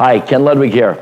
Hi, Ken Ludwig here.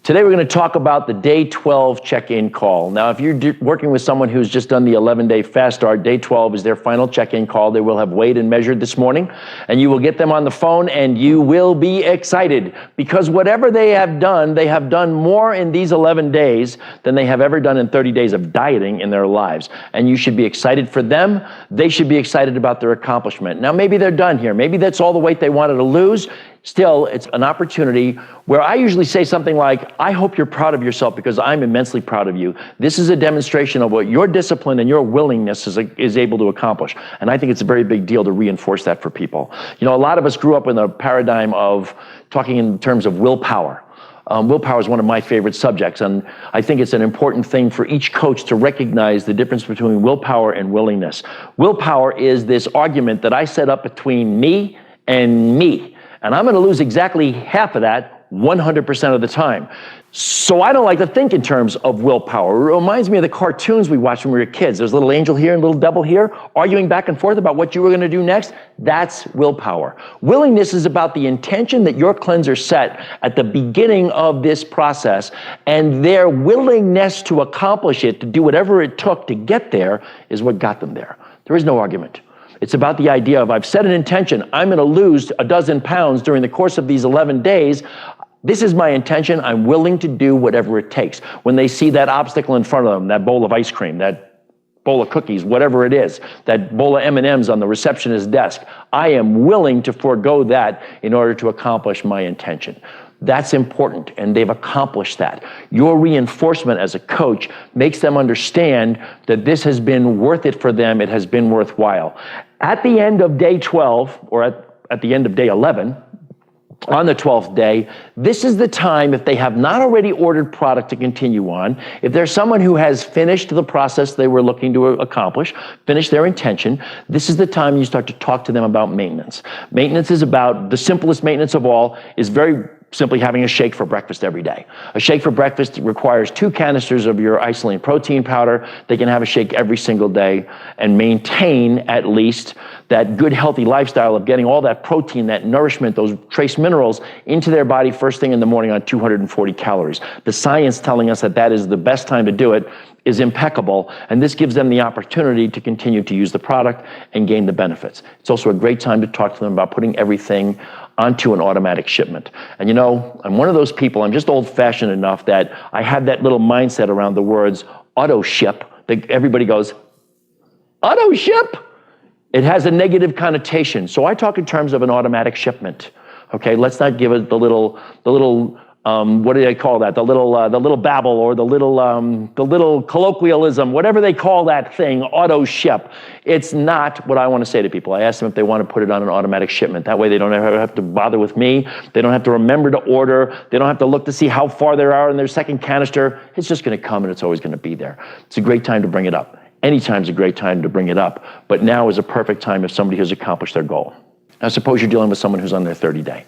Today we're going to talk about the day 12 check-in call. Now, if you're working with someone who's just done the 11-day fast start, day 12 is their final check-in call. They will have weighed and measured this morning, and you will get them on the phone, and you will be excited because whatever they have done more in these 11 days than they have ever done in 30 days of dieting in their lives. And you should be excited for them. They should be excited about their accomplishment. Now, maybe they're done here. Maybe that's all the weight they wanted to lose. Still, it's an opportunity where I usually say something like, I hope you're proud of yourself because I'm immensely proud of you. This is a demonstration of what your discipline and your willingness is able to accomplish. And I think it's a very big deal to reinforce that for people. You know, a lot of us grew up in a paradigm of talking in terms of willpower. Willpower is one of my favorite subjects, and I think it's an important thing for each coach to recognize the difference between willpower and willingness. Willpower is this argument that I set up between me and me. And I'm going to lose exactly half of that 100% of the time. So I don't like to think in terms of willpower. It reminds me of the cartoons we watched when we were kids. There's a little angel here and a little devil here, arguing back and forth about what you were going to do next. That's willpower. Willingness is about the intention that your cleanser set at the beginning of this process, and their willingness to accomplish it, to do whatever it took to get there, is what got them there. There is no argument. It's about the idea of, I've set an intention, I'm going to lose a dozen pounds during the course of these 11 days. This is my intention. I'm willing to do whatever it takes. When they see that obstacle in front of them, that bowl of ice cream, that bowl of cookies, whatever it is, that bowl of M&Ms on the receptionist's desk, I am willing to forego that in order to accomplish my intention. That's important, and they've accomplished that. Your reinforcement as a coach makes them understand that this has been worth it for them. It has been worthwhile. At the end of day 12, or at the end of day 11, on the 12th day, this is the time, if they have not already ordered product to continue on, if there's someone who has finished the process they were looking to accomplish, finished their intention, this is the time you start to talk to them about maintenance. Maintenance is about, the simplest maintenance of all is very simply having a shake for breakfast every day. A shake for breakfast requires 2 canisters of your Isolene protein powder. They can have a shake every single day and maintain at least that good, healthy lifestyle of getting all that protein, that nourishment, those trace minerals into their body first thing in the morning on 240 calories. The science telling us that that is the best time to do it is impeccable, and this gives them the opportunity to continue to use the product and gain the benefits. It's also a great time to talk to them about putting everything onto an automatic shipment. And you know, I'm one of those people, I'm just old-fashioned enough that I have that little mindset around the words auto ship, that everybody goes, auto ship? It has a negative connotation. So I talk in terms of an automatic shipment. Okay, let's not give it the little what do they call that? The little babble, or the little colloquialism, whatever they call that thing, auto ship. It's not what I want to say to people. I ask them if they want to put it on an automatic shipment. That way they don't ever have to bother with me. They don't have to remember to order. They don't have to look to see how far they are in their second canister. It's just going to come and it's always going to be there. It's a great time to bring it up. Anytime's a great time to bring it up, but now is a perfect time if somebody has accomplished their goal. Now suppose you're dealing with someone who's on their 30-day.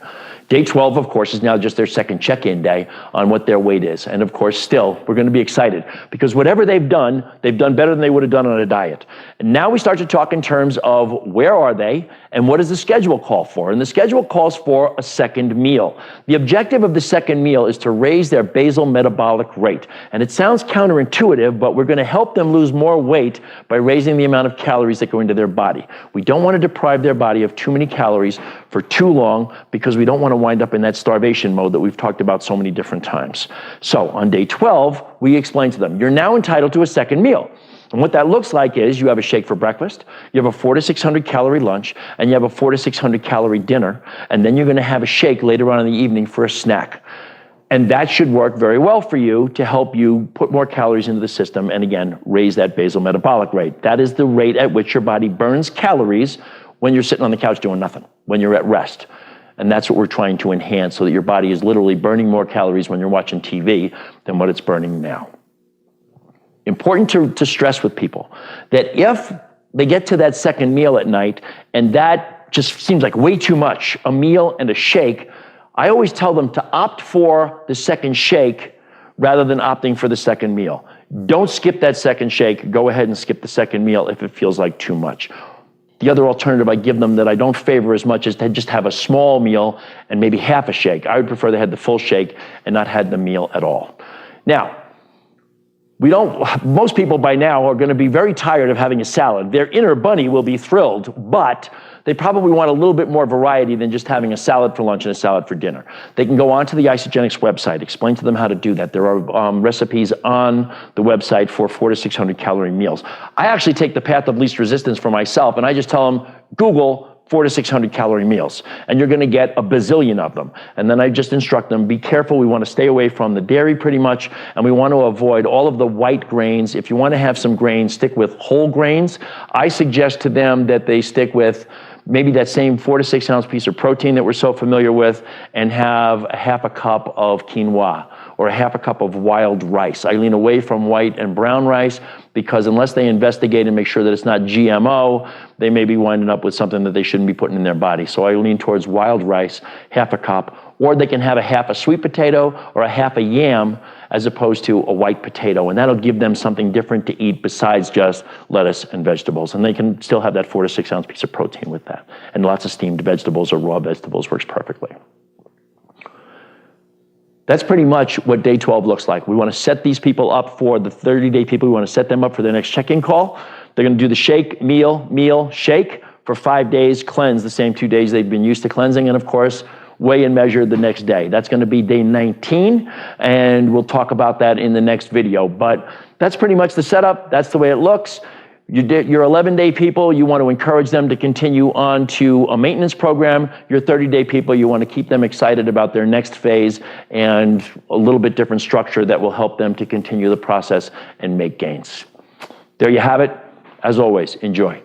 Day 12, of course, is now just their second check-in day on what their weight is. And of course, still, we're going to be excited because whatever they've done better than they would have done on a diet. And now we start to talk in terms of where are they and what does the schedule call for? And the schedule calls for a second meal. The objective of the second meal is to raise their basal metabolic rate. And it sounds counterintuitive, but we're going to help them lose more weight by raising the amount of calories that go into their body. We don't want to deprive their body of too many calories for too long because we don't want to wind up in that starvation mode that we've talked about so many different times. So on day 12, we explain to them, you're now entitled to a second meal. And what that looks like is you have a shake for breakfast, you have a 400 to 600 calorie lunch, and you have a 400 to 600 calorie dinner, and then you're going to have a shake later on in the evening for a snack. And that should work very well for you to help you put more calories into the system and again, raise that basal metabolic rate. That is the rate at which your body burns calories when you're sitting on the couch doing nothing, when you're at rest. And that's what we're trying to enhance so that your body is literally burning more calories when you're watching TV than what it's burning now. Important to stress with people that if they get to that second meal at night and that just seems like way too much, a meal and a shake, I always tell them to opt for the second shake rather than opting for the second meal. Don't skip that second shake. Go ahead and skip the second meal if it feels like too much. The other alternative I give them that I don't favor as much is to just have a small meal and maybe half a shake. I would prefer they had the full shake and not had the meal at all. Now, most people by now are going to be very tired of having a salad. Their inner bunny will be thrilled, but they probably want a little bit more variety than just having a salad for lunch and a salad for dinner. They can go onto the Isagenix website, explain to them how to do that. There are recipes on the website for 400 to 600 calorie meals. I actually take the path of least resistance for myself, and I just tell them, Google 400 to 600 calorie meals, and you're going to get a bazillion of them. And then I just instruct them, be careful, we want to stay away from the dairy pretty much, and we want to avoid all of the white grains. If you want to have some grains, stick with whole grains. I suggest to them that they stick with maybe that same 4 to 6 ounce piece of protein that we're so familiar with, and have a half a cup of quinoa or a half a cup of wild rice. I lean away from white and brown rice because unless they investigate and make sure that it's not GMO, they may be winding up with something that they shouldn't be putting in their body. So I lean towards wild rice, half a cup, or they can have a half a sweet potato or a half a yam as opposed to a white potato. And that'll give them something different to eat besides just lettuce and vegetables. And they can still have that 4 to 6 ounce piece of protein with that. And lots of steamed vegetables or raw vegetables works perfectly. That's pretty much what day 12 looks like. We want to set these people up for the 30-day people. We want to set them up for their next check-in call. They're going to do the shake, meal, shake for 5 days, cleanse the same 2 days they've been used to cleansing, and of course, weigh and measure the next day. That's going to be day 19, and we'll talk about that in the next video. But that's pretty much the setup. That's the way it looks. Your 11-day people, you want to encourage them to continue on to a maintenance program. Your 30-day people, you want to keep them excited about their next phase and a little bit different structure that will help them to continue the process and make gains. There you have it. As always, enjoy.